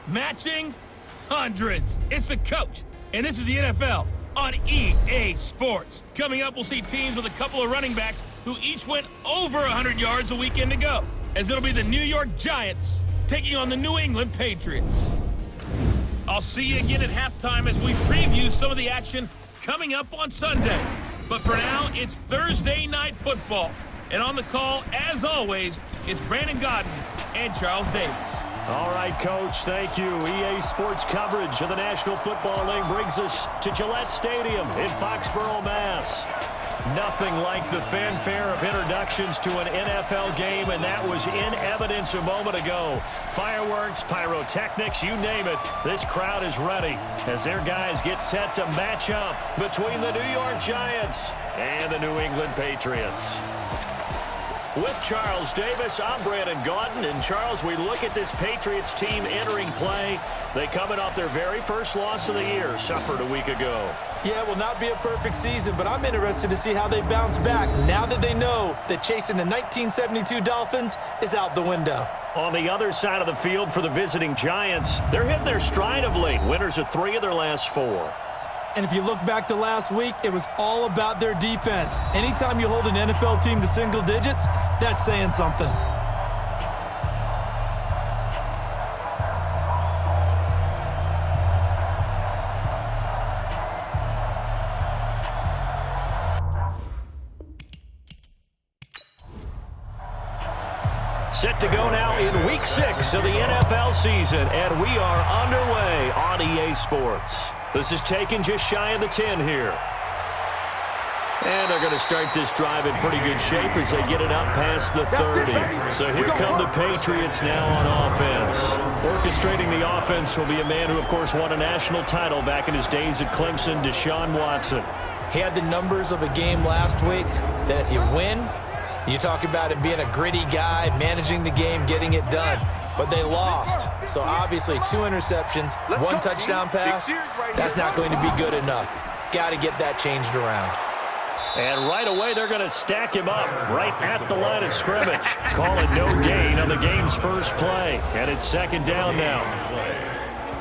Matching hundreds. It's the coach, and this is the NFL on EA Sports. Coming up, we'll see teams with a couple of running backs who each went over 100 yards a weekend ago, as it'll be the New York Giants taking on the New England Patriots. I'll see you again at halftime as we preview some of the action coming up on Sunday. But for now, it's Thursday Night Football. And on the call, as always, is Brandon Godden and Charles Davis. All right, Coach, thank you. EA Sports coverage of the National Football League brings us to Gillette Stadium in Foxborough, Mass. Nothing like the fanfare of introductions to an NFL game, and that was in evidence a moment ago. Fireworks, pyrotechnics, you name it. This crowd is ready as their guys get set to match up between the New York Giants and the New England Patriots. With Charles Davis, I'm Brandon Gaudin. And Charles, we look at this Patriots team entering play. They coming off their very first loss of the year, suffered a week ago. Yeah, it will not be a perfect season, but I'm interested to see how they bounce back now that they know that chasing the 1972 Dolphins is out the window. On the other side of the field for the visiting Giants, they're hitting their stride of late. Winners of 3 of their last 4. And if you look back to last week, it was all about their defense. Anytime you hold an NFL team to single digits, that's saying something. Set to go now in Week 6 of the NFL season, and we are underway on EA Sports. This is taken just shy of the 10 here. And they're going to start this drive in pretty good shape as they get it up past the 30. So here come the Patriots now on offense. Orchestrating the offense will be a man who, of course, won a national title back in his days at Clemson, Deshaun Watson. He had the numbers of a game last week that if you win, you talk about him being a gritty guy, managing the game, getting it done. But they lost. So obviously 2 interceptions, 1 touchdown pass, that's not going to be good enough. Got to get that changed around. And right away they're going to stack him up right at the line of scrimmage. Call it no gain on the game's first play. And it's 2nd down now.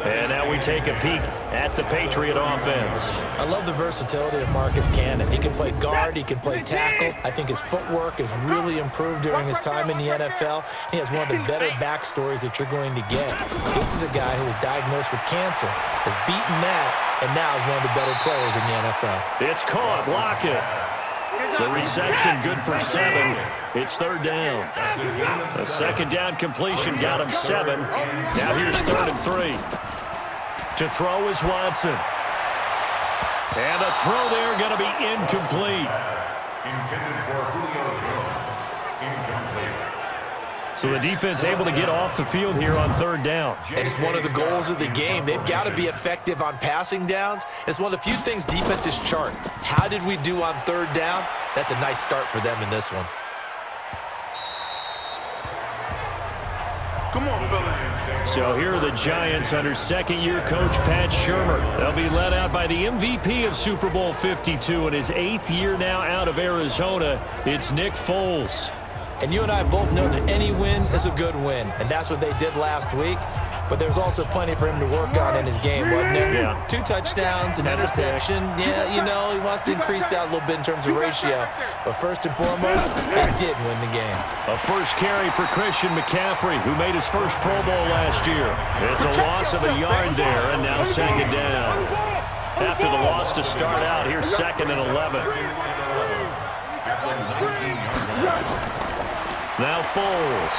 And now we take a peek at the Patriot offense. I love the versatility of Marcus Cannon. He can play guard, he can play tackle. I think his footwork has really improved during his time in the NFL. He has one of the better backstories that you're going to get. This is a guy who was diagnosed with cancer, has beaten that, and now is one of the better players in the NFL. It's caught. Lockett. The reception good for 7. It's 3rd down. The 2nd down completion got him 7. Now here's 3rd and 3. To throw is Watson. And the throw there going to be incomplete. Intended for Julio Jones. Incomplete. So the defense able to get off the field here on 3rd down. And it's one of the goals of the game. They've got to be effective on passing downs. It's one of the few things defenses chart. How did we do on 3rd down? That's a nice start for them in this one. Come on, fellas. So here are the Giants under 2nd-year coach Pat Shurmur. They'll be led out by the MVP of Super Bowl 52 in his 8th year now out of Arizona. It's Nick Foles. And you and I both know that any win is a good win, and that's what they did last week. But there's also plenty for him to work on in his game, wasn't there? Yeah. 2 touchdowns, an interception. Yeah, you know, he wants to increase that a little bit in terms of ratio. But first and foremost, they did win the game. A first carry for Christian McCaffrey, who made his first Pro Bowl last year. It's a loss of a yard there, and now 2nd down. After the loss to start out, here's 2nd and 11. Now Foles.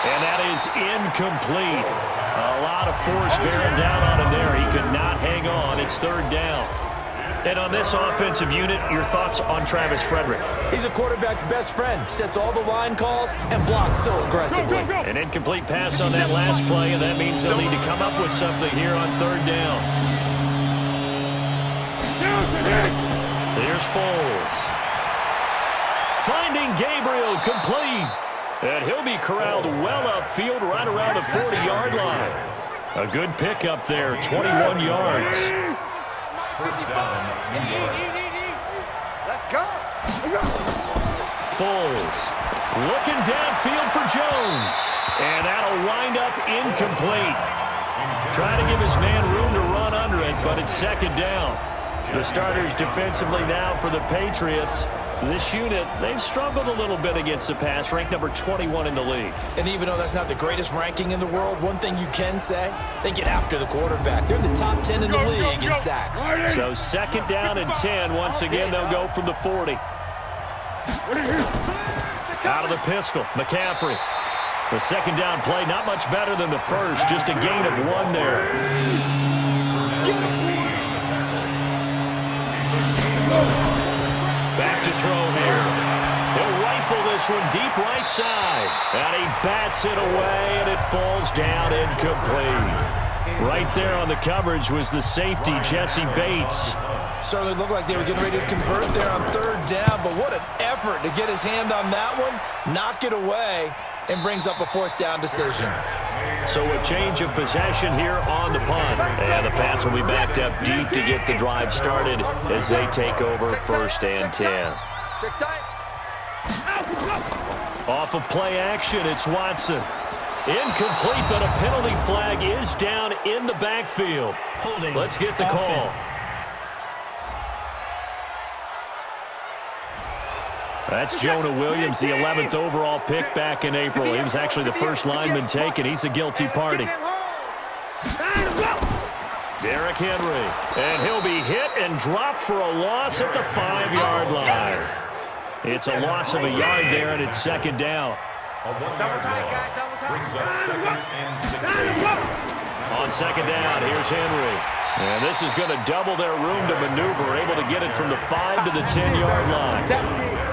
And that is incomplete. A lot of force bearing down on him there. He could not hang on. It's 3rd down. And on this offensive unit, your thoughts on Travis Frederick? He's a quarterback's best friend. Sets all the line calls and blocks so aggressively. An incomplete pass on that last play, and that means they'll need to come up with something here on 3rd down. Here's Foles. Finding Gabriel, complete. And he'll be corralled well upfield right around the 40-yard line. A good pickup there, 21 yards. First down. Let's go. Foles looking down. downfield for Jones. And that'll wind up incomplete. Trying to give his man room to run under it, but it's second down. The starters defensively now for the Patriots. This unit, they've struggled a little bit against the pass, ranked number 21 in the league. And even though that's not the greatest ranking in the world, one thing you can say, they get after the quarterback. They're in the top 10 in the league in sacks. So second down and 10. Once again, they'll go from the 40. Out of the pistol, McCaffrey. The second down play, not much better than the first, just a gain of 1 there. Back to throw here. He'll rifle this one deep right side. And he bats it away, and it falls down incomplete. Right there on the coverage was the safety, Jesse Bates. Certainly looked like they were getting ready to convert there on third down, but what an effort to get his hand on that one, knock it away, and brings up a fourth down decision. So a change of possession here on the punt. And the Pats will be backed up deep to get the drive started as they take over first and 10. Off of play action, it's Watson. Incomplete, but a penalty flag is down in the backfield. Let's get the call. That's Jonah Williams, the 11th overall pick back in April. He was actually the first lineman taken. He's a guilty party. Derrick Henry. And he'll be hit and dropped for a loss at the 5-yard line. It's a loss of a yard there, and it's second down. Brings up second and 16. On second down, here's Henry. And this is going to double their room to maneuver, able to get it from the 5 to the 10-yard line.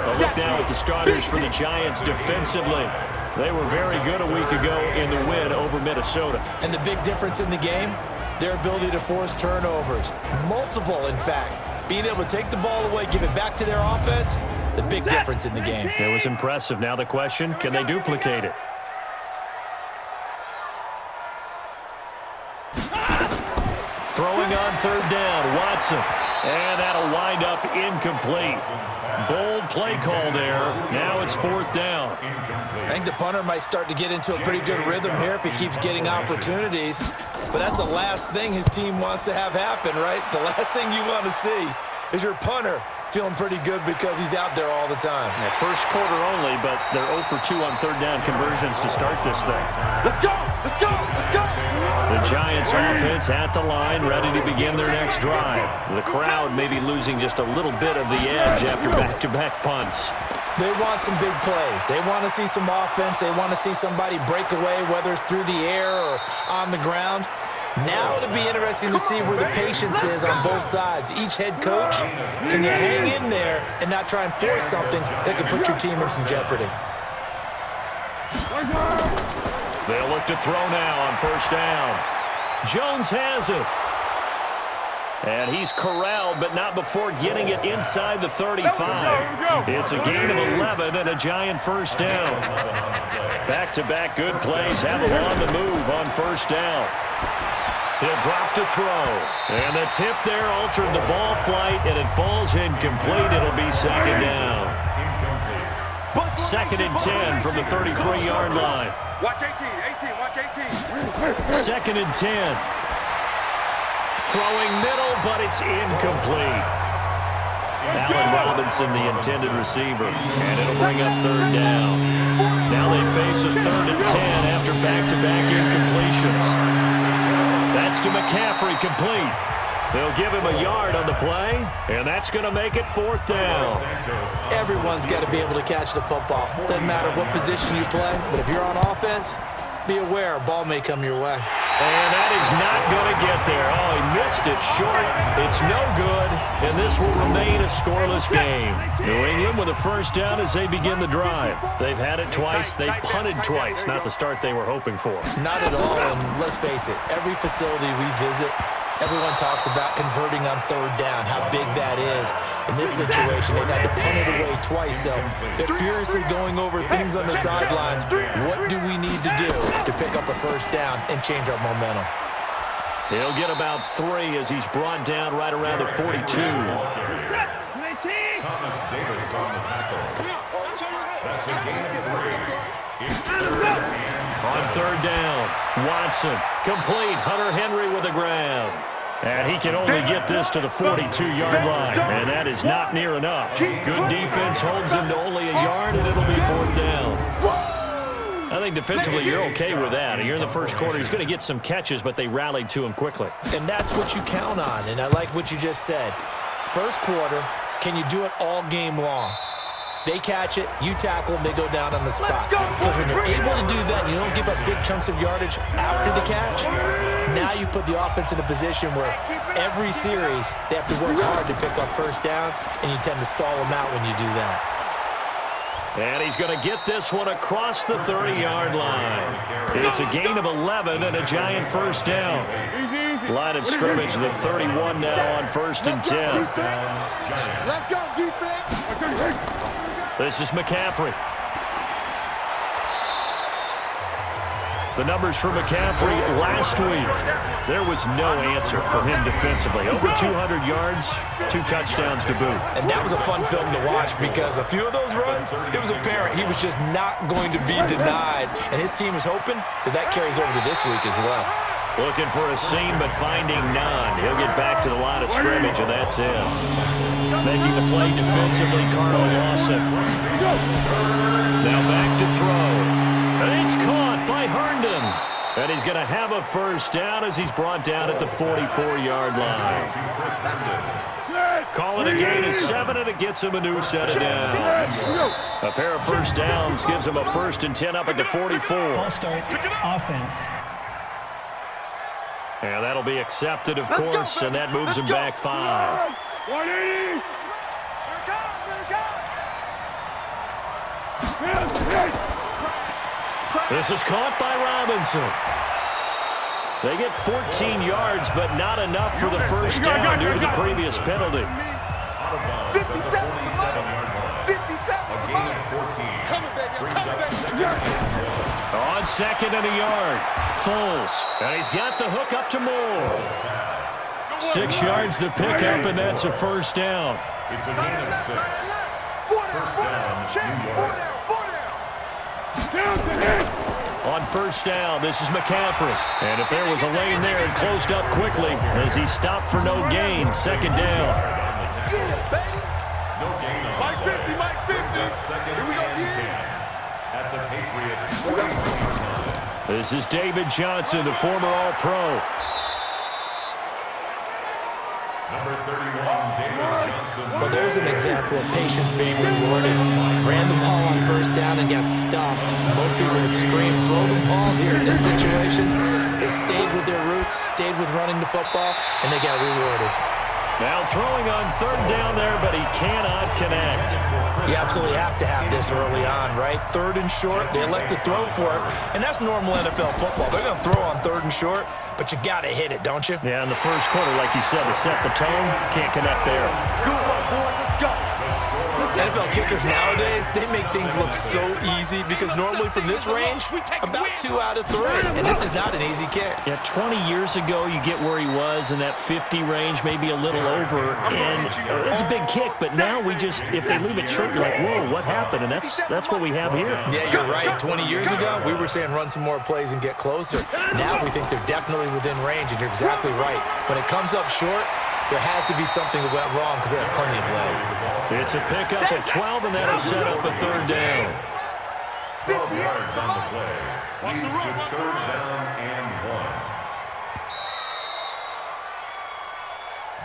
A look now at the starters for the Giants defensively. They were very good a week ago in the win over Minnesota. And the big difference in the game, their ability to force turnovers. Multiple, in fact. Being able to take the ball away, give it back to their offense, the big difference in the game. It was impressive. Now the question, can they duplicate it? Throwing on third down, Watson. And that'll wind up incomplete. Bold play call there. Now it's fourth down. I think the punter might start to get into a pretty good rhythm here if he keeps getting opportunities. But that's the last thing his team wants to have happen, right? The last thing you want to see is your punter feeling pretty good because he's out there all the time. Well, first quarter only, but they're 0 for 2 on third down conversions to start this thing. Let's go! Let's go! Let's go! The Giants offense at the line, ready to begin their next drive. The crowd may be losing just a little bit of the edge after back-to-back punts. They want some big plays. They want to see some offense. They want to see somebody break away, whether it's through the air or on the ground. Now it'll be interesting to see where the patience is on both sides. Each head coach, can you hang in there and not try and force something that could put your team in some jeopardy? They'll look to throw now on first down. Jones has it. And he's corralled, but not before getting it inside the 35. It's a gain of 11 and a Giant first down. Back-to-back good plays have him on the move on first down. He'll drop to throw. And the tip there altered the ball flight, and it falls incomplete. It'll be second down. Second and 10 from the 33-yard line. Watch 18, watch 18. Second and 10. Throwing middle, but it's incomplete. Allen Robinson, the intended receiver, and it'll bring up third down. Now they face a third and 10 after back-to-back incompletions. That's to McCaffrey, complete. They'll give him a yard on the play, and that's going to make it fourth down. Everyone's got to be able to catch the football. Doesn't matter what position you play, but if you're on offense, be aware a ball may come your way. And that is not going to get there. Oh, he missed it short. It's no good, and this will remain a scoreless game. New England with a first down as they begin the drive. They've had it twice. They've punted twice. Not the start they were hoping for. Not at all, and let's face it, every facility we visit, everyone talks about converting on third down, how big that is. In this situation, they've had to punt it away twice, so they're furiously going over things on the sidelines. What do we need to do to pick up a first down and change our momentum? He'll get about 3 as he's brought down right around the 42. Thomas Davis on the tackle. That's a gain of 3. On third down, Watson, complete. Hunter Henry with the grab. And he can only get this to the 42-yard line, and that is not near enough. Good defense holds him to only a yard, and it'll be fourth down. I think defensively you're okay with that. You're in the first quarter. He's going to get some catches, but they rallied to him quickly. And that's what you count on, and I like what you just said. First quarter, can you do it all game long? They catch it, you tackle them, they go down on the spot. Because when you're able to do that, you don't give up big chunks of yardage after the catch. Now you put the offense in a position where every series they have to work hard to pick up first downs, and you tend to stall them out when you do that. And he's going to get this one across the 30-yard line. It's a gain of 11 and a giant first down. Line of scrimmage, the 31 now on 1st and 10. Let's go, defense. This is McCaffrey. The numbers for McCaffrey last week, there was no answer for him defensively. Over 200 yards, 2 touchdowns to boot. And that was a fun film to watch because a few of those runs, it was apparent he was just not going to be denied. And his team is hoping that carries over to this week as well. Looking for a seam, but finding none. He'll get back to the line of scrimmage, and that's it. Making the play defensively, Carl Lawson. Now back to throw. And it's caught by Herndon. And he's going to have a first down as he's brought down at the 44-yard line. Call it a gain of 7, and it gets him a new set of downs. A pair of first downs gives him a 1st and 10 up at the 44. Ball start, offense. And that'll be accepted, of course, and that moves him back 5. 180. This is caught by Robinson. They get 14 yards, but not enough for the first down due to the previous penalty. 57 to mine. Coming, baby. Coming, baby. On 2nd and a yard, Foles. And he's got the hook up to Moore. 6 yards the pickup, and that's a first down. It's a gain of 6. First down, 2 yards. On first down, this is McCaffrey. And if there was a lane there, it closed up quickly as he stopped for no gain. 2nd down. No gain on Mike 50, Mike 50. Here we go, at the Patriots. This is David Johnson, the former All-Pro. Number 31, David Johnson. Well, there's an example of patience being rewarded. Ran the ball on first down and got stuffed. Most people would scream, throw the ball here in this situation. They stayed with their roots, stayed with running the football, and they got rewarded. Now throwing on 3rd down there, but he cannot connect. You absolutely have to have this early on, right? 3rd and short, they elect to throw for it, and that's normal NFL football. They're going to throw on 3rd and short, but you've got to hit it, don't you? Yeah, in the first quarter, like you said, to set the tone, can't connect there. Good one, boy. Let's go. NFL kickers nowadays, they make things look so easy because normally from this range, about 2 out of 3. And this is not an easy kick. Yeah, 20 years ago, you get where he was in that 50 range, maybe a little over, and it's a big kick, but now we just, if they leave it short, you're like, whoa, what happened? And that's what we have here. Yeah, you're right. 20 years ago, we were saying run some more plays and get closer. Now we think they're definitely within range, and you're exactly right. When it comes up short, there has to be something that went wrong because they have plenty of leg. It's a pickup at 12, and that'll set up a 3rd down. 12 yards on the play. Leads to 3rd down and 1.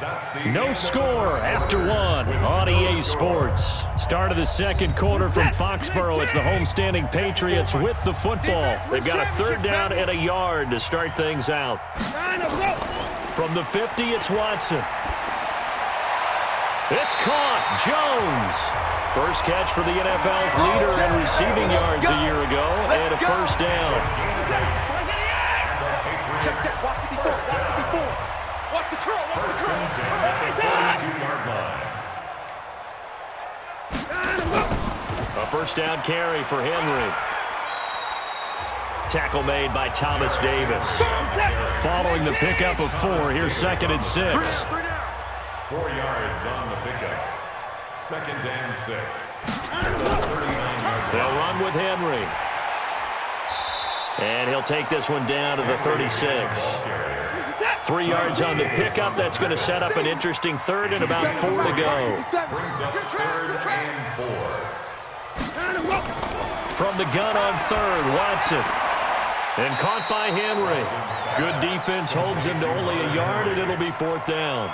That's the No score after 1 on EA Sports. Start of the 2nd quarter from Foxborough. It's the homestanding Patriots with the football. They've got a 3rd down and a yard to start things out. From the 50, it's Watson. It's caught. Jones. First catch for the NFL's leader in receiving yards a year ago, and a first down. Check. Watch the before. Watch the curl. Watch the curl. 42-yard line. A first down carry for Henry. Tackle made by Thomas Davis. Following the pickup of 4, here's 2nd and 6. 4 yards on the pickup. 2nd and 6. They'll run with Henry. And he'll take this one down to the 36. 3 yards on the pickup. That's going to set up an interesting third and about 4 to go. Brings up third and 4. From the gun on third, Watson. And caught by Henry. Good defense holds him to only a yard, and it'll be 4th down.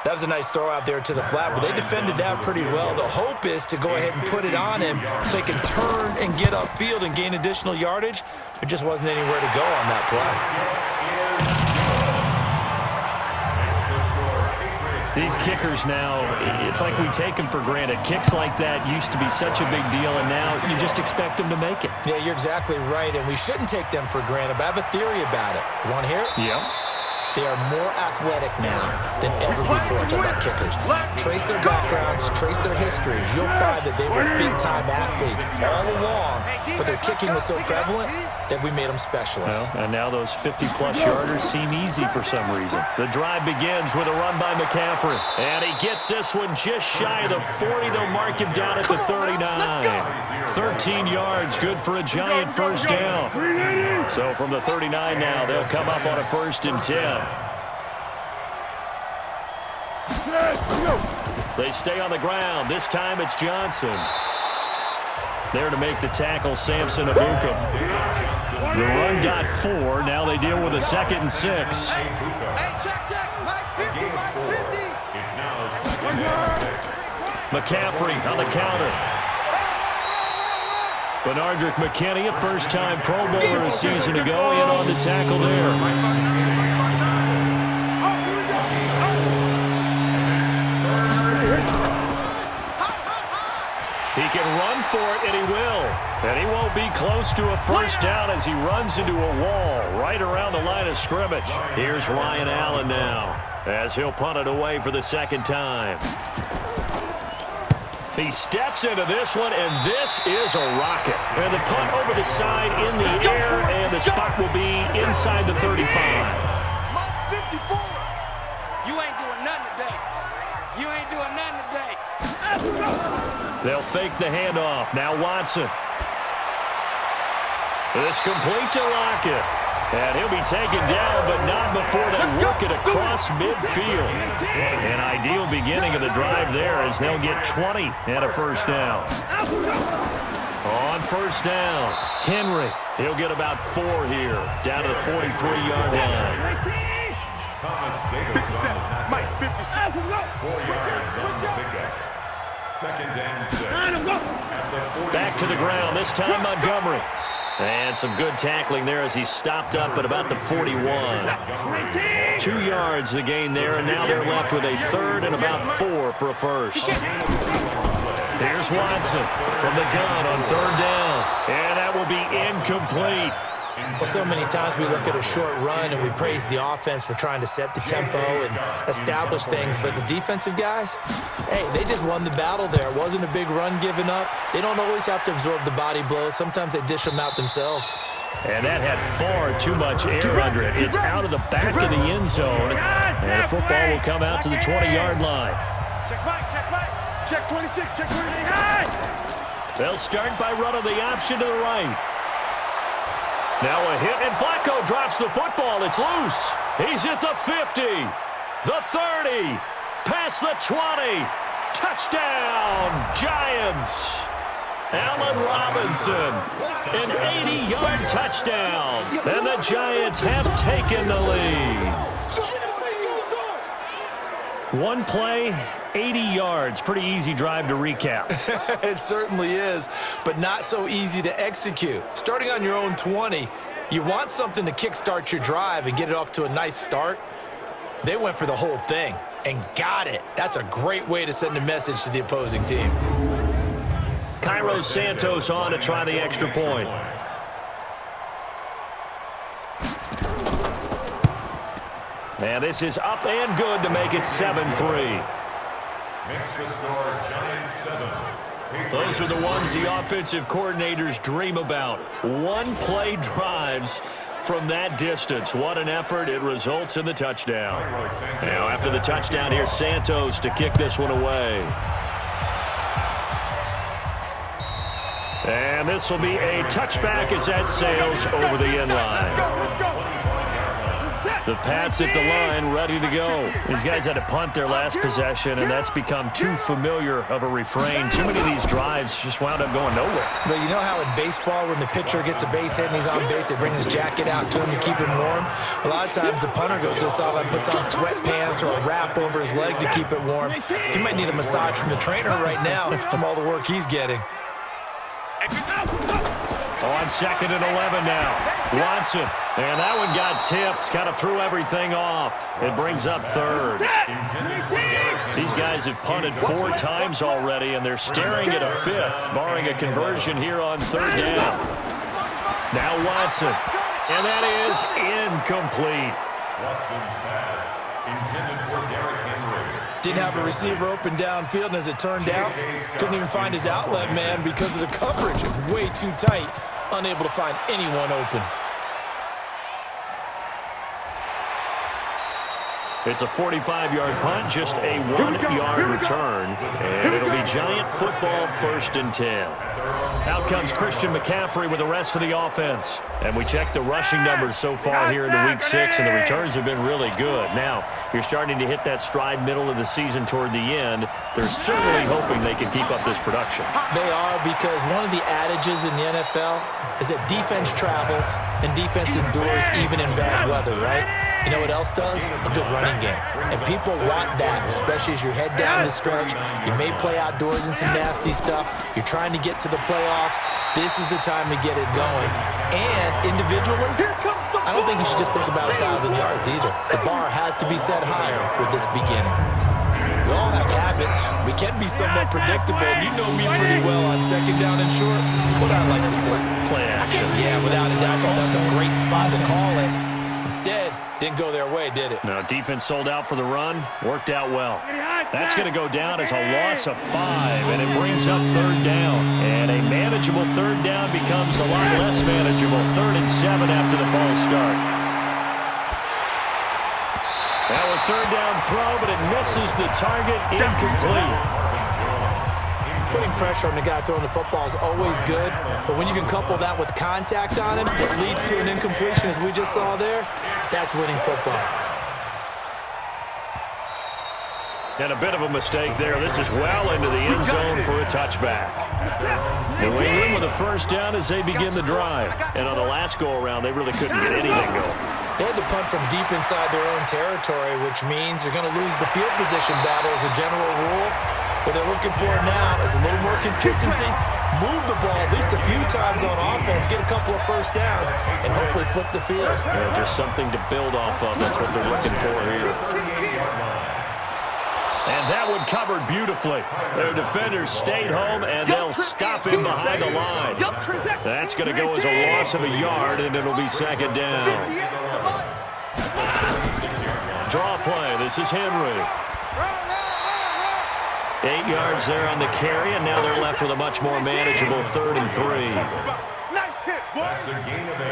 That was a nice throw out there to the flat, but they defended that pretty well. The hope is to go ahead and put it on him so he can turn and get upfield and gain additional yardage. There just wasn't anywhere to go on that play. These kickers now, it's like we take them for granted. Kicks like that used to be such a big deal, and now you just expect them to make it. Yeah, you're exactly right, and we shouldn't take them for granted, but I have a theory about it. You want to hear it? Yep. They are more athletic now than ever before. Talking about kickers. Trace their backgrounds, trace their histories. You'll find that they were big-time athletes all along, but their kicking was so prevalent that we made them specialists. Well, and now those 50-plus yarders seem easy for some reason. The drive begins with a run by McCaffrey. And he gets this one just shy of the 40. They'll mark him down at the 39. 13 yards, good for a Giant first down. So from the 39 now, they'll come up on a 1st and 10. They stay on the ground. This time it's Johnson. There to make the tackle, Samson Abukum. The run got 4. Now they deal with a 2nd and 6. Hey, check. Mike 50, Mike 50. It's now 2nd and 6. McCaffrey on the counter. Benardrick McKinney, a first-time Pro Bowler a season ago, in on the tackle there. He can run for it, and he will. And he won't be close to a first down as he runs into a wall right around the line of scrimmage. Here's Ryan Allen now as he'll punt it away for the 2nd time. He steps into this one, and this is a rocket. And the punt over the side in the air, and the spot will be inside the 35. You ain't doing nothing today. You ain't doing nothing today. They'll fake the handoff. Now Watson. This complete to Lockett. And he'll be taken down, but not before they work it across midfield. An ideal beginning of the drive there as they'll get 20 and a first down. On first down, Henry. He'll get about 4 here, down to the 43-yard line. Thomas Davis on the tackle. Mike 57. 4 yards on the pickup. 2nd and 6. Back to the ground, this time Montgomery. And some good tackling there as he stopped up at about the 41. 2 yards the gain there, and now they're left with a 3rd and about 4 for a first. Here's Watson from the gun on 3rd down. And that will be incomplete. Well, so many times we look at a short run and we praise the offense for trying to set the tempo and establish things, but the defensive guys, hey, they just won the battle there. It wasn't a big run given up. They don't always have to absorb the body blows. Sometimes they dish them out themselves. And that had far too much air under it. It's out of the back of the end zone, and the football will come out to the 20-yard line. Check Mike. Check 26, check 28. They'll start by running the option to the right. Now a hit, and Flacco drops the football. It's loose. He's at the 50, the 30, past the 20. Touchdown, Giants. Allen Robinson, an 80-yard touchdown. And the Giants have taken the lead. One play, 80 yards. Pretty easy drive to recap. It certainly is, but not so easy to execute. Starting on your own 20, you want something to kickstart your drive and get it off to a nice start. They went for the whole thing and got it. That's a great way to send a message to the opposing team. Cairo Santos on to try the extra point. And this is up and good to make it 7-3. Makes the score Giants 7. Those are the ones the offensive coordinators dream about. One-play drives from that distance. What an effort. It results in the touchdown. Now after the touchdown, here's Santos to kick this one away. And this will be a touchback as that sails over the end line. The Pats at the line, ready to go. These guys had to punt their last possession, and that's become too familiar of a refrain. Too many of these drives just wound up going nowhere. But you know how in baseball, when the pitcher gets a base hit and he's on base, they bring his jacket out to him to keep him warm? A lot of times the punter goes this all and puts on sweatpants or a wrap over his leg to keep it warm. He might need a massage from the trainer right now from all the work he's getting. On 2nd and 11 now. Watson. And that one got tipped. Kind of threw everything off. It brings up 3rd. These guys have punted 4 times already, and they're staring at a 5th, barring a conversion here on 3rd down. Now Watson. And that is incomplete. Watson's pass intended for Derrick Henry. Didn't have a receiver open downfield, and as it turned out, couldn't even find his outlet man because of the coverage. It was way too tight. Unable to find anyone open. It's a 45-yard punt, just a 1-yard return. And it'll be Giant football 1st and 10. Out comes Christian McCaffrey with the rest of the offense. And we checked the rushing numbers so far here into Week 6, and the returns have been really good. Now, you're starting to hit that stride middle of the season toward the end. They're certainly hoping they can keep up this production. They are, because one of the adages in the NFL is that defense travels and defense endures even in bad weather, right? You know what else does? A good running game. And people want that, especially as you head down the stretch. You may play outdoors in some nasty stuff. You're trying to get to the playoffs. This is the time to get it going. And individually, I don't think you should just think about 1,000 yards either. The bar has to be set higher with this beginning. We all have habits. We can be somewhat predictable. You know me pretty well on 2nd down and short. What I like to say. Play action. Yeah, without a doubt. I thought that was a great spot to call it. Instead, didn't go their way, did it? No, defense sold out for the run. Worked out well. That's going to go down as a loss of 5, and it brings up 3rd down. And a manageable 3rd down becomes a lot less manageable. 3rd and 7 after the false start. Now a 3rd down throw, but it misses the target. Incomplete. Putting pressure on the guy throwing the football is always good, but when you can couple that with contact on him that leads to an incompletion, as we just saw there, that's winning football. And a bit of a mistake there. This is well into the end zone for a touchback. New England with a 1st down as they begin the drive. And on the last go-around, they really couldn't get anything going. They had to punt from deep inside their own territory, which means they're going to lose the field position battle as a general rule. What they're looking for now is a little more consistency, move the ball at least a few times on offense, get a couple of 1st downs, and hopefully flip the field. Yeah, just something to build off of. That's what they're looking for here. And that one covered beautifully. Their defenders stayed home, and they'll stop him behind the line. That's going to go as a loss of a yard, and it'll be 2nd down. Draw play. This is Henry. 8 yards there on the carry, and now they're left with a much more manageable 3rd and 3. That's a gain of 8.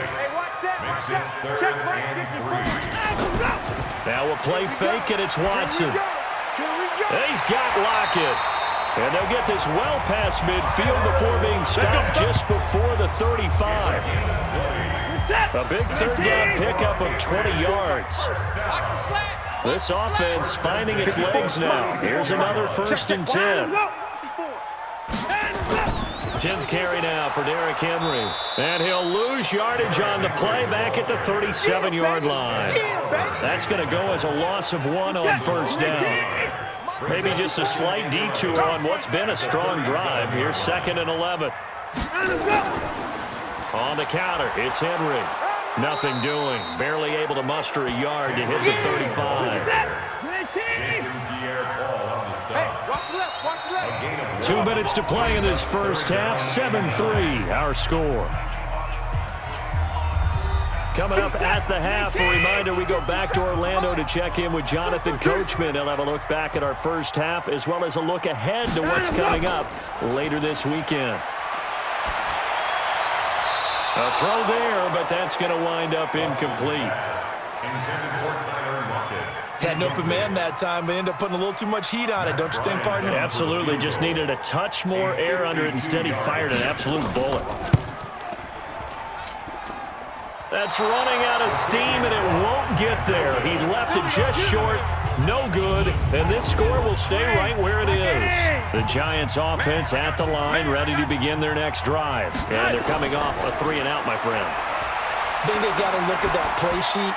Makes it 3rd and 3. Now a play fake, and it's Watson. He's got Lockett. And they'll get this well past midfield before being stopped just before the 35. A big 3rd down pickup of 20 yards. This offense finding its legs now. Here's another 1st and 10. 10th carry now for Derrick Henry. And he'll lose yardage on the play back at the 37-yard line. That's going to go as a loss of 1 on 1st down. Maybe just a slight detour on what's been a strong drive. Here's 2nd and 11. On the counter, it's Henry. Nothing doing. Barely able to muster a yard to hit the 35. 2 minutes to play in this first half. 7-3, our score. Coming up at the half, a reminder, we go back to Orlando to check in with Jonathan Coachman. He'll have a look back at our first half, as well as a look ahead to what's coming up later this weekend. A throw there, but that's going to wind up incomplete. Had an open man that time, but ended up putting a little too much heat on it, don't you think, partner? Absolutely. Just needed a touch more air under it. Instead, he fired an absolute bullet. That's running out of steam, and it won't get there. He left it just short. No good, and this score will stay right where it is. The Giants offense at the line, ready to begin their next drive. And they're coming off a 3-and-out, my friend. I think they got to look at that play sheet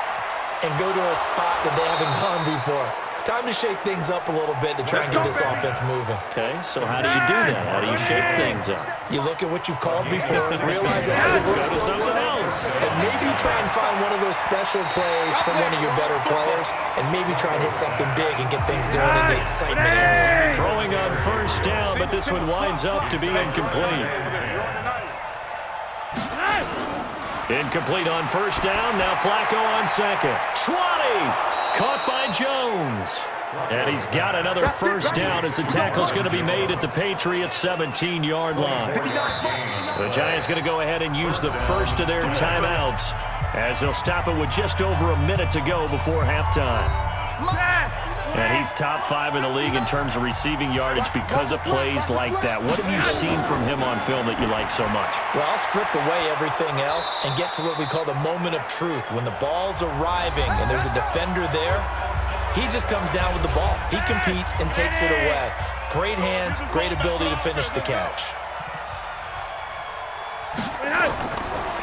and go to a spot that they haven't gone before. Time to shake things up a little bit to try and get this offense moving. Okay, so how do you do that? How do you shake things up? You look at what you've called before, realize it hasn't worked so something well, else. and maybe try and find one of those special plays from one of your better players, and maybe try and hit something big and get things going in the excitement area. Throwing on first down, but this one winds up to be incomplete. Incomplete on first down. Now Flacco on second. 20! Caught by Jones. And he's got another first down as the tackle's going to be made at the Patriots' 17-yard line. The Giants going to go ahead and use the first of their timeouts as they'll stop it with just over a minute to go before halftime. And he's top 5 in the league in terms of receiving yardage because of plays like that. What have you seen from him on film that you like so much? Well, I'll strip away everything else and get to what we call the moment of truth. When the ball's arriving and there's a defender there, he just comes down with the ball. He competes and takes it away. Great hands, great ability to finish the catch.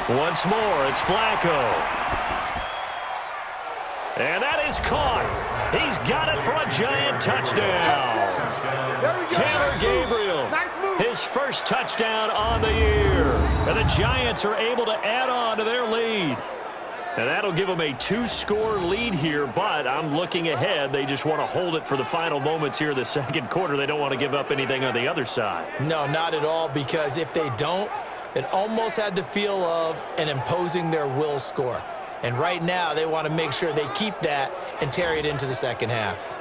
Once more, it's Flacco. And that is caught. He's got it for a Giant touchdown. Taylor Gabriel, his first touchdown on the year. And the Giants are able to add on to their lead. And that'll give them a 2-score lead here, but I'm looking ahead. They just want to hold it for the final moments here in the second quarter. They don't want to give up anything on the other side. No, not at all, because if they don't, it almost had the feel of an imposing their will score. And right now, they want to make sure they keep that and carry it into the second half.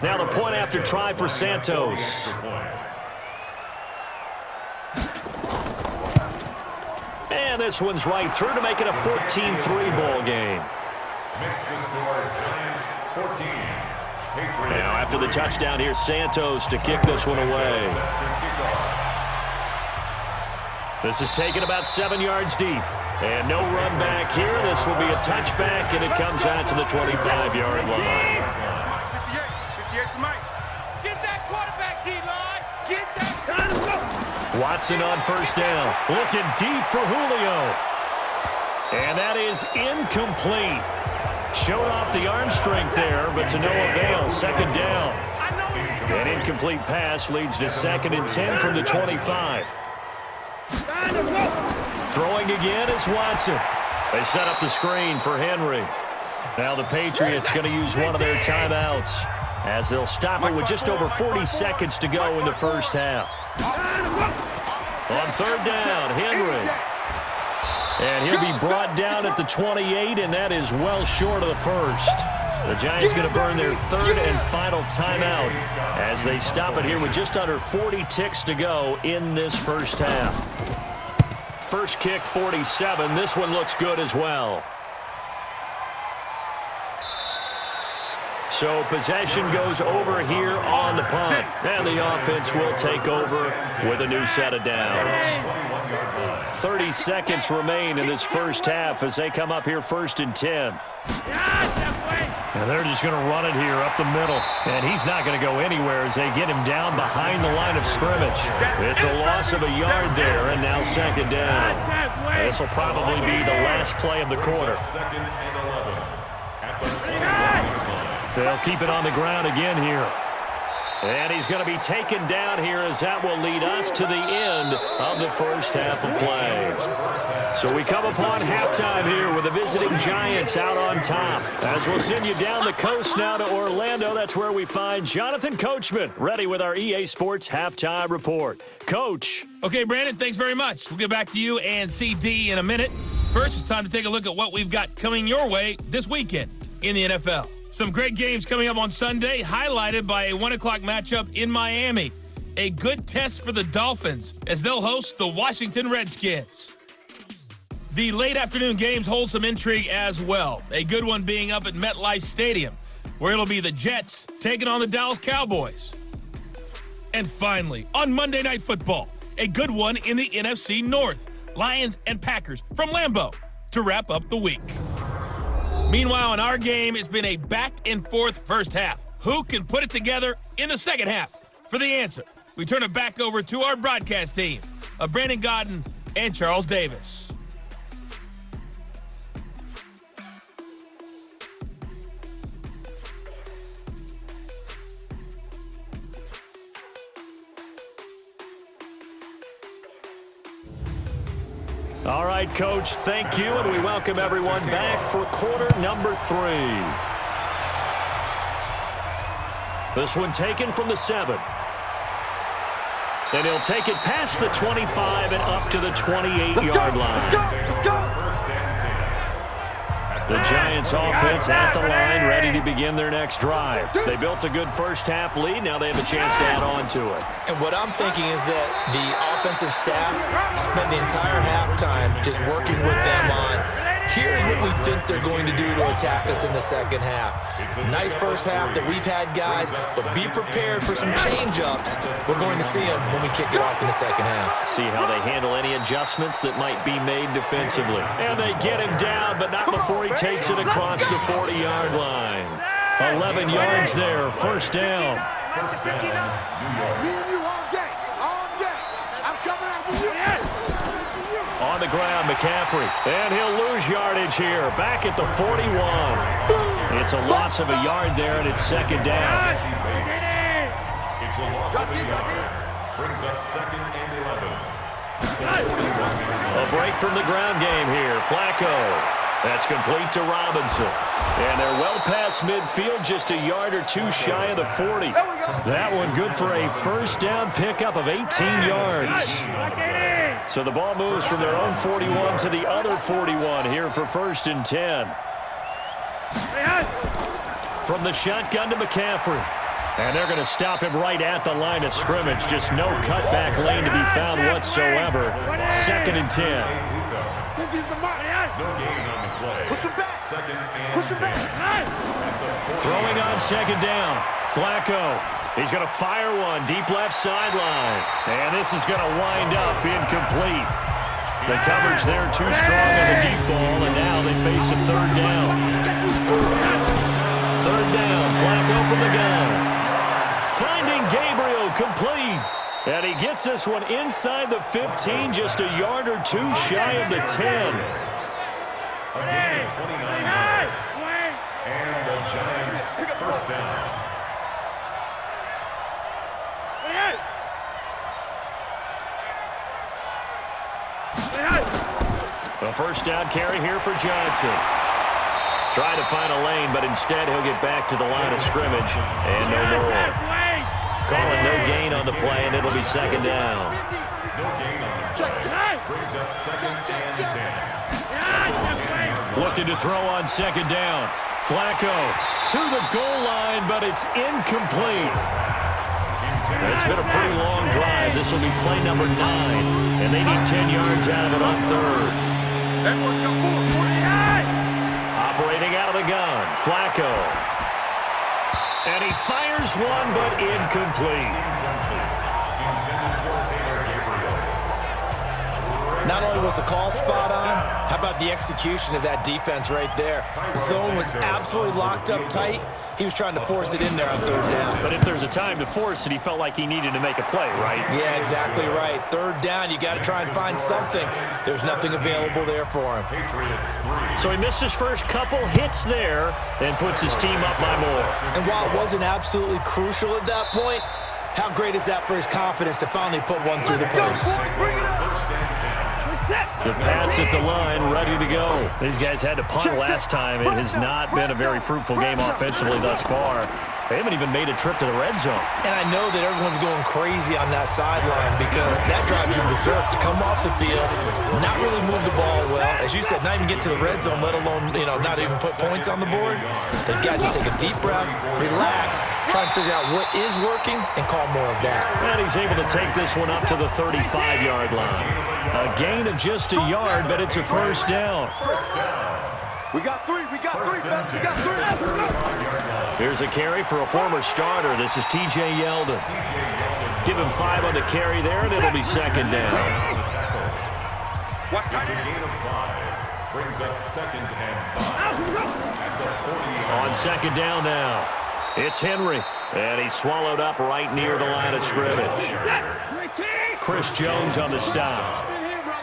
Now the point after try for Santos. And this one's right through to make it a 14-3 ball game. Makes the score Giants 14. Now after the touchdown, here's Santos to kick this one away. This is taken about 7 yards deep. And no run back here. This will be a touchback, and it comes out to the 25-yard line. 58 to Mike. Get that quarterback, D-line. Get that. Watson on first down. Looking deep for Julio. And that is incomplete. Showed off the arm strength there, but to no avail. Second down. An incomplete pass leads to 2nd and 10 from the 25. Throwing again is Watson. They set up the screen for Henry. Now the Patriots going to use one of their timeouts as they'll stop it with just over 40 seconds to go in the first half. On third down, Henry. And he'll be brought down at the 28, and that is well short of the first. The Giants going to burn their 3rd and final timeout as they stop it here with just under 40 ticks to go in this first half. First kick, 47. This one looks good as well. So possession goes over here on the punt. And the offense will take over with a new set of downs. 30 seconds remain in this first half as they come up here 1st and 10. And they're just going to run it here up the middle. And he's not going to go anywhere as they get him down behind the line of scrimmage. It's a loss of a yard there, and now 2nd down. And this will probably be the last play of the quarter. They'll keep it on the ground again here. And he's going to be taken down here as that will lead us to the end of the first half of play. So we come upon halftime here with the visiting Giants out on top. As we'll send you down the coast now to Orlando, that's where we find Jonathan Coachman, ready with our EA Sports Halftime Report. Coach. Okay, Brandon, thanks very much. We'll get back to you and CD in a minute. First, it's time to take a look at what we've got coming your way this weekend in the NFL. Some great games coming up on Sunday, highlighted by a 1 o'clock matchup in Miami. a good test for the Dolphins as they'll host the Washington Redskins. The late afternoon games hold some intrigue as well, a good one being up at MetLife Stadium, where it'll be the Jets taking on the Dallas Cowboys. And finally, on Monday Night Football, a good one in the NFC North, Lions and Packers from Lambeau to wrap up the week. Meanwhile, in our game, it's been a back-and-forth first half. Who can put it together in the second half? For the answer, we turn it back over to our broadcast team of Brandon Godden and Charles Davis. All right, Coach, thank you, and we welcome everyone back for quarter number 3. This one taken from the 7. And he'll take it past the 25 and up to the 28-yard line. Let's go. The Giants offense at the line, ready to begin their next drive. They built a good first-half lead. Now they have a chance to add on to it. And what I'm thinking is that the offensive staff spent the entire halftime just working with them on, here's what we think they're going to do to attack us in the second half. Nice first half that we've had, guys, but be prepared for some change-ups. We're going to see them when we kick it off in the second half. See how they handle any adjustments that might be made defensively. And they get him down, but not before he takes it across the 40-yard line. 11 yards there, first down. First down, New York. Me and you all day. All day. I'm coming after you. On the ground, McCaffrey. And he'll lose yardage here, back at the 41. It's a loss of a yard there, and it's second down. It's a loss of a yard. Brings up second and 11. A break from the ground game here. Flacco. That's complete to Robinson. And they're well past midfield, just a yard or two shy of the 40. That one good for a first down pickup of 18 yards. So the ball moves from their own 41 to the other 41 here for first and 10. From the shotgun to McCaffrey. And they're going to stop him right at the line of scrimmage. Just no cutback lane to be found whatsoever. Second and 10. No gain on the play. Push him back. Second and Push him 10. back. Throwing on second down. Flacco. He's going to fire one deep left sideline. And this is going to wind up incomplete. The coverage there too strong on the deep ball, and now they face a third down. Third down, Flacco from the gun. Finding Gabriel complete. And he gets this one inside the 15, just a yard or two shy of the 10. Again, 29 yards. And the Giants first down. A first down carry here for Johnson. Trying to find a lane, but instead he'll get back to the line of scrimmage. And no more. Calling no gain on the play, and it'll be second down. No gain on the play. Brings up second and 10. Looking to throw on second down. Flacco to the goal line, but it's incomplete. It's been a pretty long drive. This will be play number 9, and they need 10 yards out of it on third. Operating out of the gun, Flacco. And he fires one, but incomplete. Not only was the call spot on, how about the execution of that defense right there? Zone was absolutely locked up tight. He was trying to force it in there on third down. But if there's a time to force it, he felt like he needed to make a play, right? Yeah, exactly right. Third down, you got to try and find something. There's nothing available there for him. So he missed his first couple hits there and puts his team up by more. And while it wasn't absolutely crucial at that point, how great is that for his confidence to finally put one through the post? The Pats at the line, ready to go. These guys had to punt last time. It has not been a very fruitful game offensively thus far. They haven't even made a trip to the red zone. And I know that everyone's going crazy on that sideline because that drives you berserk to come off the field, not really move the ball well. As you said, not even get to the red zone, let alone, not even put points on the board. They've got to just take a deep breath, relax, try and figure out what is working, and call more of that. And he's able to take this one up to the 35-yard line. A gain of just a yard, but it's a first down. We got three, fellas, we got three. Here's a carry for a former starter. This is T.J. Yeldon. Give him 5 on the carry there, and it'll be second down. It's a gain of 5. Brings up 2nd and 5. On second down now, it's Henry. And he's swallowed up right near the line of scrimmage. Chris Jones on the stop.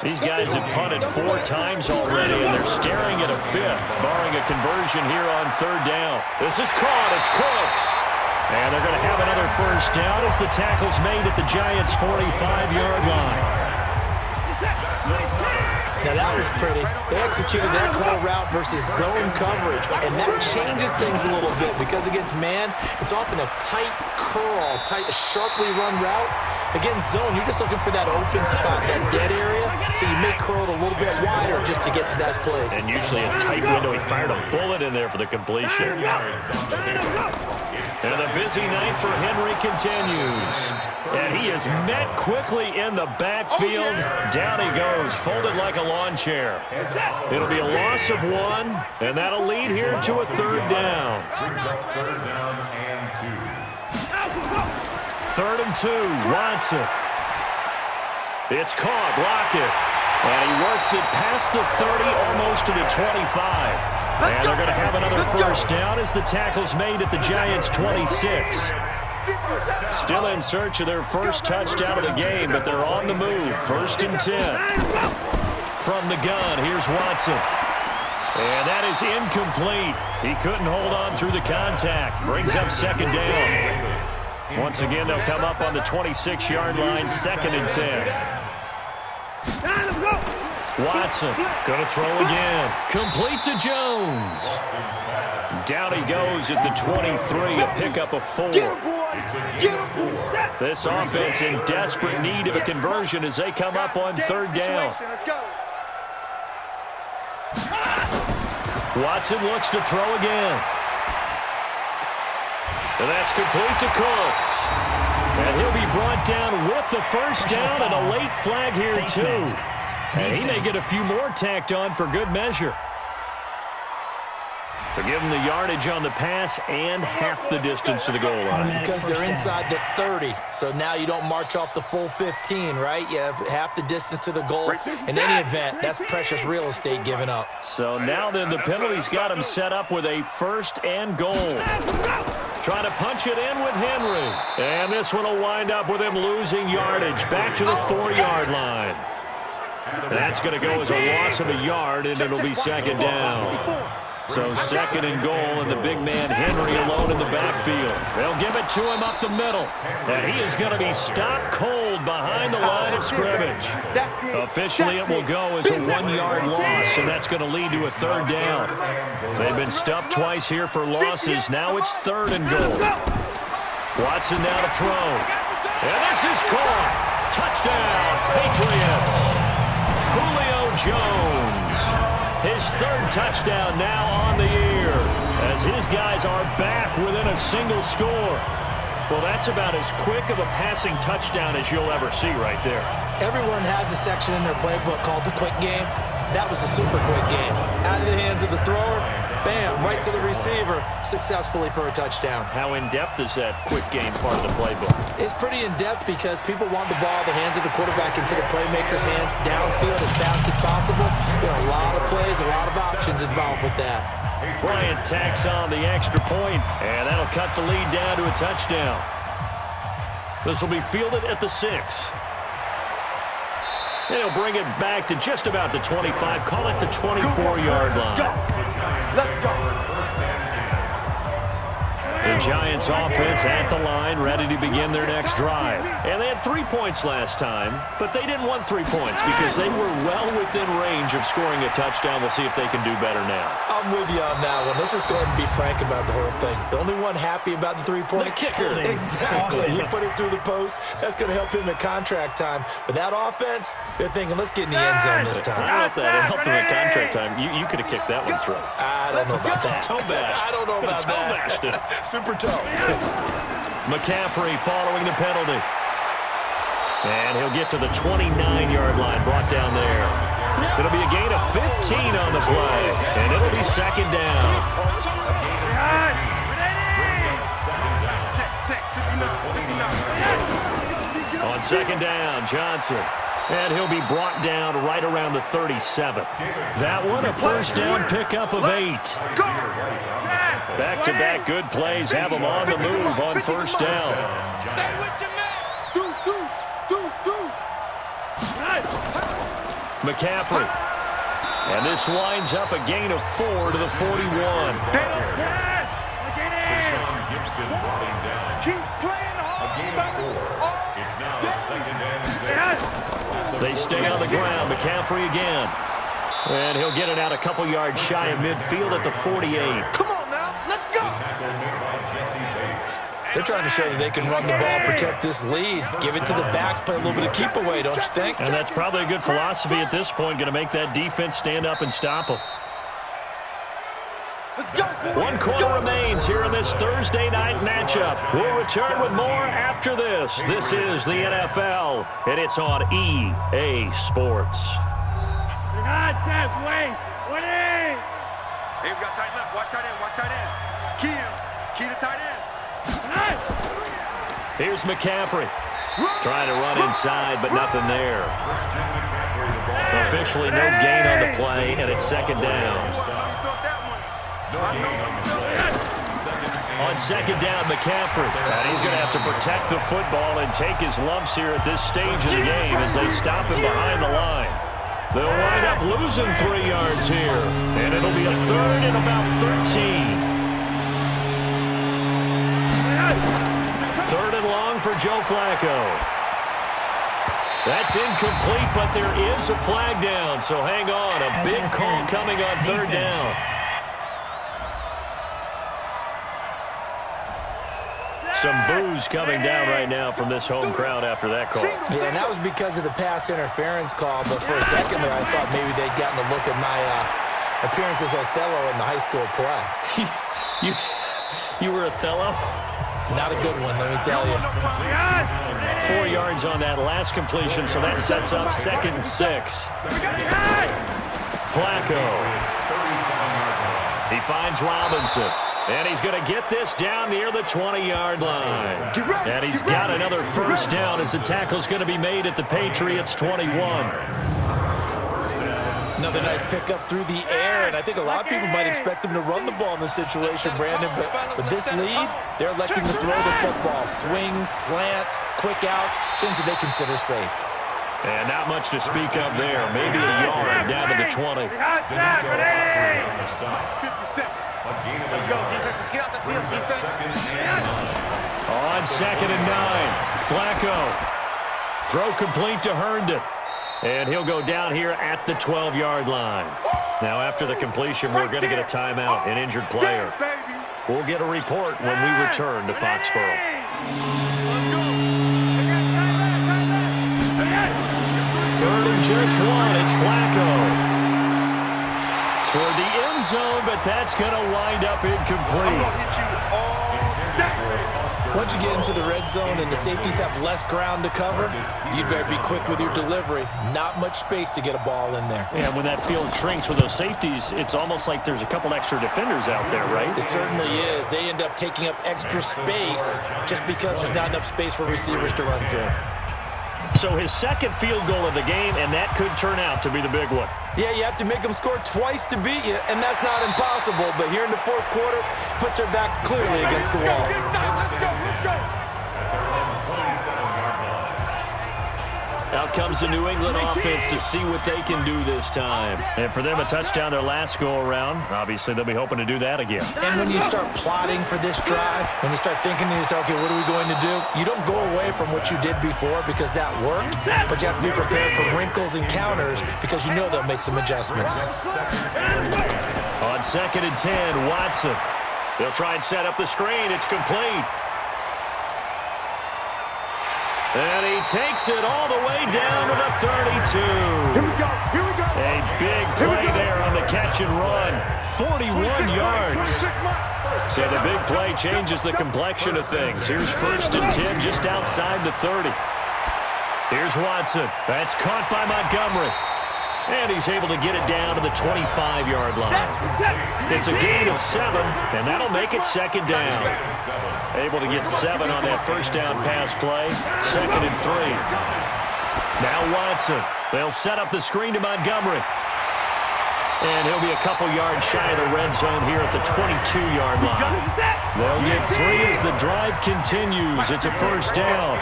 These guys have punted 4 times already, and they're staring at a 5th, barring a conversion here on 3rd down. This is caught. It's Cooks. And they're going to have another first down as the tackle's made at the Giants' 45-yard line. Now that was pretty. They executed that curl route versus zone coverage, and that changes things a little bit because against man, it's often a tight curl, sharply run route. Against zone, you're just looking for that open spot, that dead area, so you may curl it a little bit wider just to get to that place. And usually a tight window. He fired a bullet in there for the completion. And the busy night for Henry continues. And he is met quickly in the backfield. Down he goes, folded like a lawn chair. It'll be a loss of 1, and that'll lead here to a 3rd down. Brings up 3rd down and 2. 3rd and 2, Watson. It's caught, Lockett. And he works it past the 30, almost to the 25. And they're going to have another first down as the tackle's made at the Giants' 26. Still in search of their first touchdown of the game, but they're on the move. 1st and 10. From the gun, here's Watson. And that is incomplete. He couldn't hold on through the contact. Brings up 2nd down. Once again, they'll come up on the 26-yard line, 2nd and 10. Watson going to throw again. Complete to Jones. Down he goes at the 23, a pickup of 4. This offense in desperate need of a conversion as they come up on 3rd down. Watson looks to throw again. And that's complete to Cooks. And he'll be brought down with the first down and a late flag here, too. And he may get a few more tacked on for good measure. To give him the yardage on the pass and half the distance to the goal line. Because they're inside the 30, so now you don't march off the full 15, right? You have half the distance to the goal. In any event, that's precious real estate given up. So now then, the penalty's got him set up with a 1st and goal. Trying to punch it in with Henry. And this one will wind up with him losing yardage back to the 4-yard line. That's going to go as a loss of a yard, and it'll be 2nd down. So 2nd and goal, and the big man Henry alone in the backfield. They'll give it to him up the middle. And he is going to be stopped cold behind the line of scrimmage. Officially, it will go as a 1-yard loss, and that's going to lead to a 3rd down. They've been stuffed twice here for losses. Now it's 3rd and goal. Watson now to throw. And this is caught. Touchdown, Patriots. Julio Jones. His 3rd touchdown now on the year as his guys are back within a single score. Well, that's about as quick of a passing touchdown as you'll ever see right there. Everyone has a section in their playbook called the quick game. That was a super quick game. Out of the hands of the thrower, bam, right to the receiver, successfully for a touchdown. How in-depth is that quick game part of the playbook? It's pretty in-depth because people want the ball in the hands of the quarterback into the playmaker's hands downfield as fast as possible. There are a lot of plays, a lot of options involved with that. Bryant tacks on the extra point, and that'll cut the lead down to a touchdown. This will be fielded at the 6. And he'll bring it back to just about the 25, call it the 24-yard line. Let's go. The The Giants offense at the line, ready to begin their next drive. And they had 3 points last time, but they didn't want 3 points because they were well within range of scoring a touchdown. We'll see if they can do better now. I'm with you on that one. Let's just go ahead and be frank about the whole thing. The only one happy about the 3-point? The kicker. Exactly. He put it through the post. That's going to help him at contract time. But that offense, they're thinking, let's get in the end zone this time. I don't know if that helped him at contract time. You could have kicked that one through. I don't know about that. Toe bash. I don't know about toe that. bashed it. Super toe. McCaffrey following the penalty. And he'll get to the 29-yard line, brought down there. It'll be a gain of 15 on the play, and it'll be second down. On second down, Johnson. And he'll be brought down right around the 37. That one, a first down pickup of 8. Back-to-back good plays have them on the move on first down. McCaffrey. And this winds up a gain of 4 to the 41. Keep playing hard. It's now the second and 6. They stay on the ground. McCaffrey again. And he'll get it out a couple yards shy of midfield at the 48. Come on now, let's go. They're trying to show that they can run the ball, protect this lead. Give it to the backs, play a little bit of keep away, don't you think? And that's probably a good philosophy at this point, going to make that defense stand up and stop them. Let's go. 1 quarter remains here in this Thursday night matchup. We'll return with more after this. This is the NFL, and it's on EA Sports. Hey, we got tight left. Watch tight end. Watch tight end. Key him. Key the tight end. Here's McCaffrey. Trying to run inside, but nothing there. Officially no gain on the play, and it's second down. On second down, McCaffrey. And he's going to have to protect the football and take his lumps here at this stage of the game as they stop him behind the line. They'll wind up losing 3 yards here, and it'll be a third and about 13. Third and long for Joe Flacco. That's incomplete, but there is a flag down, so hang on. A big call coming on third down. Some boos coming down right now from this home crowd after that call. Yeah, and that was because of the pass interference call, but for a second there, I thought maybe they'd gotten a look at my appearance as Othello in the high school play. You were Othello? Not a good one, let me tell you. 4 yards on that last completion, so that sets up 2nd and 6. Flacco. He finds Robinson. And he's going to get this down near the 20-yard line. And he's got another first down as the tackle's going to be made at the Patriots' 21. Another nice pickup through the air, and I think a lot of people might expect them to run the ball in this situation, Brandon, but with this lead, they're electing to throw the football. Swings, slants, quick outs, things that they consider safe. And not much to speak of there. Maybe a yard down to the 20. 57. Let's go, defense. Let's get out the field, defense. On 2nd and 9, Flacco. Throw complete to Herndon. And he'll go down here at the 12-yard line. Now, after the completion, we're going to get a timeout, an injured player. We'll get a report when we return to Foxborough. Third and just 1, it's Flacco. Toward the end zone, but that's going to wind up incomplete. Once you get into the red zone and the safeties have less ground to cover, you'd better be quick with your delivery. Not much space to get a ball in there. Yeah, when that field shrinks with those safeties, it's almost like there's a couple extra defenders out there, right? It certainly is. They end up taking up extra space just because there's not enough space for receivers to run through. So his second field goal of the game, and that could turn out to be the big one. Yeah, you have to make them score twice to beat you, and that's not impossible. But here in the fourth quarter, puts their backs clearly against the wall. Out comes the New England offense to see what they can do this time. And for them, a touchdown their last go-around. Obviously, they'll be hoping to do that again. And when you start plotting for this drive, when you start thinking to yourself, okay, what are we going to do? You don't go away from what you did before because that worked, but you have to be prepared for wrinkles and counters because you know they'll make some adjustments. On 2nd and 10, Watson. They'll try and set up the screen. It's complete. And he takes it all the way down to the 32. Here we go. Here we go. A big play there on the catch and run. 41 yards. So the big play changes the complexion of things. Here's 1st and 10 just outside the 30. Here's Watson. That's caught by Montgomery. And he's able to get it down to the 25-yard line. It's a gain of 7, and that'll make it 2nd down. Able to get 7 on that 1st down pass play. 2nd and 3. Now Watson. They'll set up the screen to Montgomery. And he'll be a couple yards shy of the red zone here at the 22-yard line. They'll get 3 as the drive continues. It's a 1st down.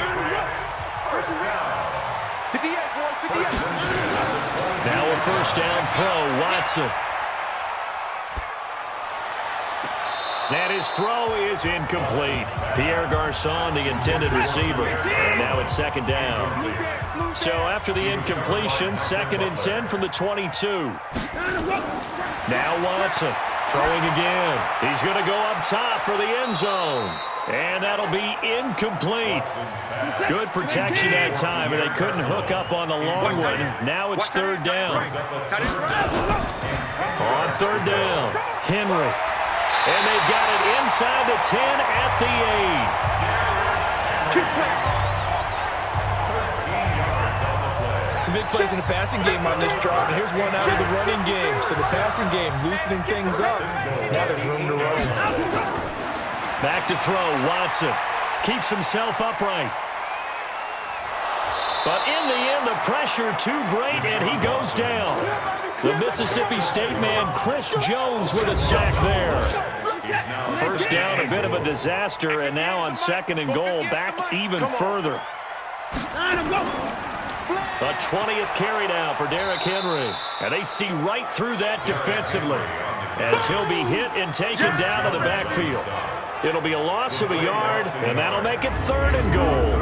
Now a 1st down throw, Watson. And his throw is incomplete. Pierre Garçon, the intended receiver. And now it's 2nd down. So after the incompletion, 2nd and 10 from the 22. Now Watson throwing again. He's going to go up top for the end zone. And that'll be incomplete. Good protection that time, and they couldn't hook up on the long one. Now it's 3rd down. On 3rd down, Henry. And they've got it inside the 10 at the 8. Some big plays in the passing game on this drive, and here's one out of the running game. So the passing game loosening things up. Now there's room to roam. Back to throw, Watson. Keeps himself upright. But in the end, the pressure too great, and he goes down. The Mississippi State man, Chris Jones, with a sack there. 1st down, a bit of a disaster, and now on 2nd and goal, back even further. A 20th carry now for Derrick Henry. And they see right through that defensively as he'll be hit and taken down to the backfield. It'll be a loss of a yard, and that'll make it 3rd and goal.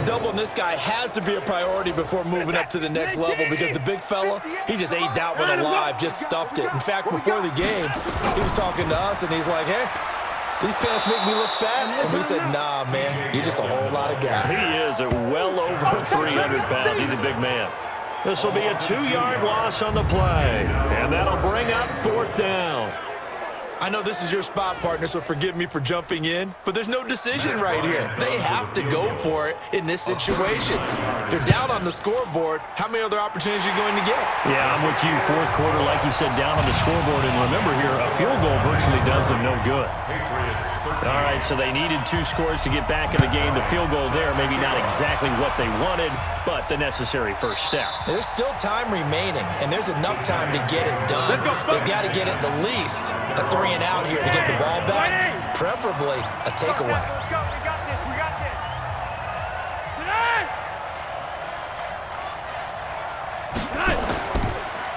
Doubling this guy has to be a priority before moving up to the next level because the big fella, he just ate that one alive, just stuffed it. In fact, before the game, he was talking to us, and he's like, hey, these pants make me look fat. And we said, nah, man, you're just a whole lot of guy. He is at well over 300 pounds. He's a big man. This will be a 2-yard loss on the play, and that'll bring up 4th down. I know this is your spot, partner, so forgive me for jumping in, but there's no decision right here. They have to go for it in this situation. They're down on the scoreboard. How many other opportunities are you going to get? Yeah, I'm with you. 4th quarter, like you said, down on the scoreboard. And remember here, a field goal virtually does them no good. All right, so they needed 2 scores to get back in the game. The field goal there, maybe not exactly what they wanted, but the necessary 1st step. There's still time remaining, and there's enough time to get it done. They've got to get at the least a 3 and out here to get the ball back, preferably a takeaway. We got this. We got this.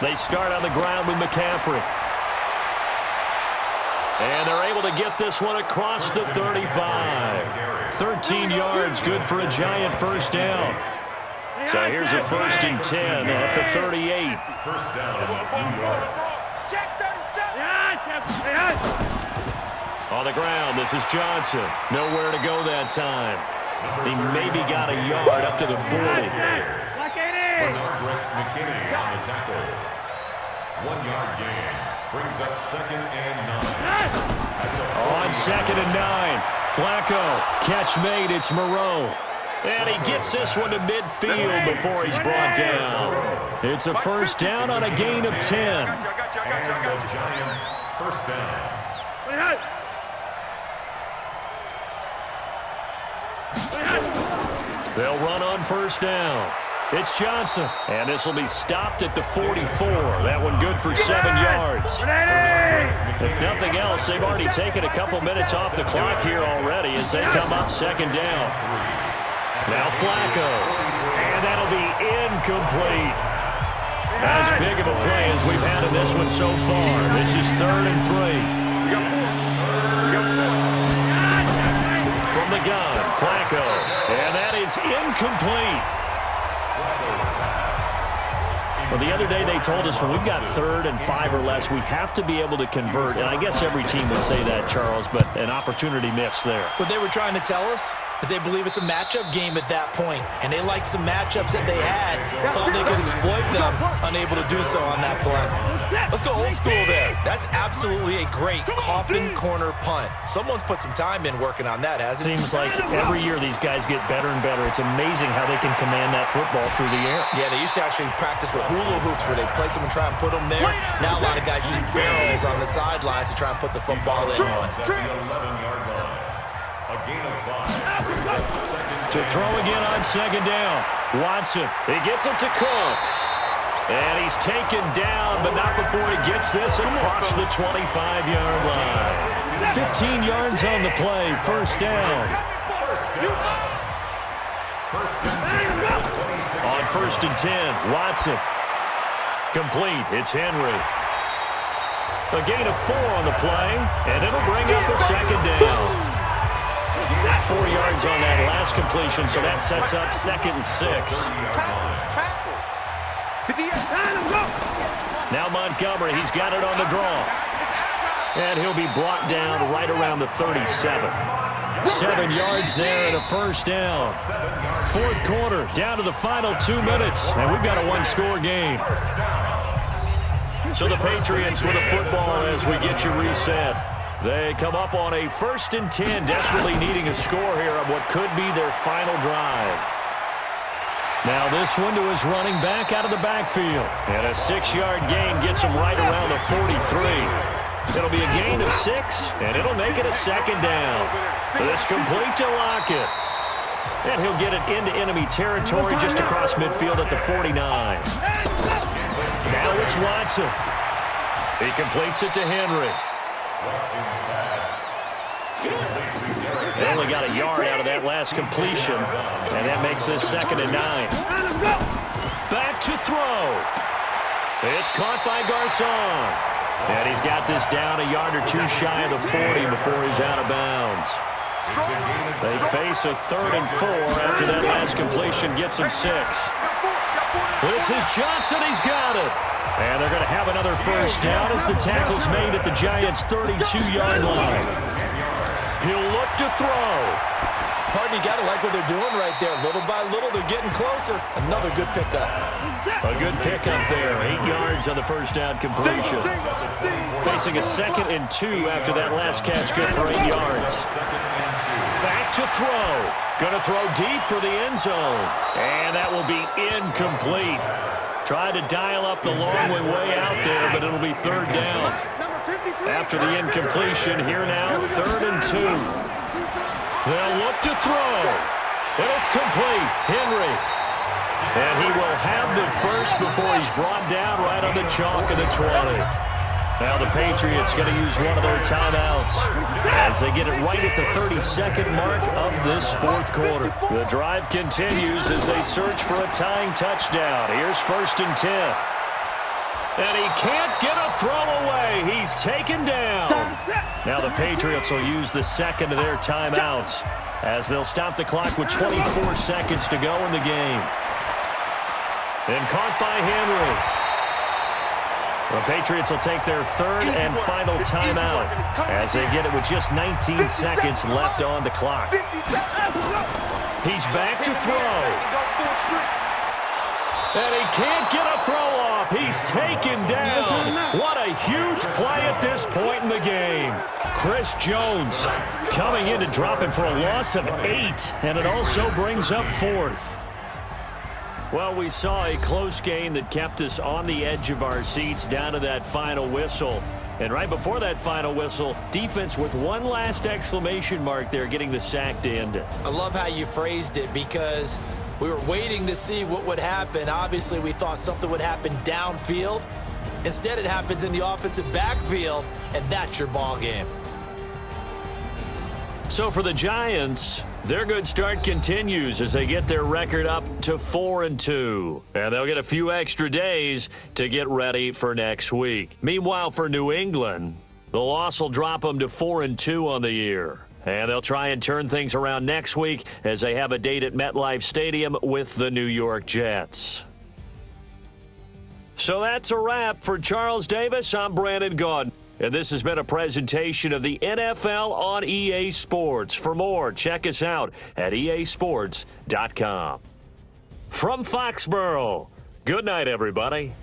They start on the ground with McCaffrey. And they're able to get this one across the 35. 13 yards, good for a giant 1st down. So here's a 1st and 10 at the 38. 1st down at New York. On the ground, this is Johnson. Nowhere to go that time. He maybe got a yard up to the 40. Bernard McKinney on the tackle. 1-yard gain. Brings up 2nd and 9. On 2nd and 9. Flacco. Catch made. It's Moreau. And he gets this one to midfield before he's brought down. It's a 1st down on a gain of 10. And the Giants' 1st down. They'll run on 1st down. It's Johnson. And this will be stopped at the 44. That one good for 7 yards. If nothing else, they've already taken a couple minutes off the clock here already as they come up 2nd down. Now Flacco. And that'll be incomplete. As big of a play as we've had in this one so far. This is 3rd and 3. From the gun, Flacco. And that is incomplete. Well, the other day they told us when we've got 3rd and 5 or less, we have to be able to convert. And I guess every team would say that, Charles, but an opportunity missed there. What they were trying to tell us is they believe it's a matchup game at that point, and they liked some matchups that they had, thought they could exploit them, unable to do so on that play. Let's go old school there. That's absolutely a great coffin corner punt. Someone's put some time in working on that, hasn't it? Seems like every year these guys get better and better. It's amazing how they can command that football through the air. Yeah, they used to actually practice with hula hoops where they place them and try and put them there. Now a lot of guys use barrels on the sidelines to try and put the football in on. To throw again on 2nd down. Watson, he gets it to Cooks. And he's taken down, but not before he gets this across the 25-yard line. 15 yards on the play, 1st down. On 1st and 10, Watson. Complete, it's Henry. A gain of 4 on the play, and it'll bring up a 2nd down. 4 yards on that last completion, so that sets up 2nd and 6. Now Montgomery, he's got it on the draw. And he'll be brought down right around the 37. 7 yards there and a 1st down. 4th quarter, down to the final 2 minutes, and we've got a 1-score game. So the Patriots with a football as we get you reset. They come up on a 1st and 10, desperately needing a score here on what could be their final drive. Now this one to his running back out of the backfield. And a 6-yard gain gets him right around the 43. It'll be a gain of 6, and it'll make it a 2nd down. This complete to Lockett. And he'll get it into enemy territory just across midfield at the 49. Now it's Watson. He completes it to Henry. They only got a yard out of that last completion, and that makes this 2nd and 9. Back to throw. It's caught by Garcon. And he's got this down a yard or 2 shy of the 40 before he's out of bounds. They face a 3rd and 4 after that last completion gets him 6. This is Johnson. He's got it. And they're going to have another 1st down as the tackle's made at the Giants' 32-yard line. He'll look to throw. Pardon, you got to like what they're doing right there. Little by little, they're getting closer. Another good pickup. A good pickup there. 8 yards on the 1st down completion. Facing a 2nd and 2 after that last catch, good for 8 yards. Back to throw. Going to throw deep for the end zone. And that will be incomplete. Tried to dial up the long way out there, but it'll be 3rd down. After the incompletion, here now, 3rd and 2. They'll look to throw. And it's complete. Henry. And he will have the first before he's brought down right on the chalk of the 20. Now the Patriots going to use one of their timeouts as they get it right at the 32nd mark of this 4th quarter. The drive continues as they search for a tying touchdown. Here's 1st and 10. And he can't get a throw away. He's taken down. Now the Patriots will use the 2nd of their timeouts as they'll stop the clock with 24 seconds to go in the game. And caught by Henry. The Patriots will take their 3rd and final timeout as they get it with just 19 seconds left on the clock. He's back to throw. And he can't get a throw off. He's taken down. What a huge play at this point in the game. Chris Jones coming in to drop him for a loss of 8, and it also brings up 4th. Well, we saw a close game that kept us on the edge of our seats down to that final whistle. And right before that final whistle, defense with one last exclamation mark there, getting the sack to end it. I love how you phrased it because we were waiting to see what would happen. Obviously, we thought something would happen downfield. Instead, it happens in the offensive backfield, and that's your ball game. So for the Giants, Their good start continues as they get their record up to 4-2. And they'll get a few extra days to get ready for next week. Meanwhile, for New England, the loss will drop them to 4-2 on the year. And they'll try and turn things around next week as they have a date at MetLife Stadium with the New York Jets. So that's a wrap. For Charles Davis, I'm Brandon Gaudin. And this has been a presentation of the NFL on EA Sports. For more, check us out at easports.com. From Foxborough, good night, everybody.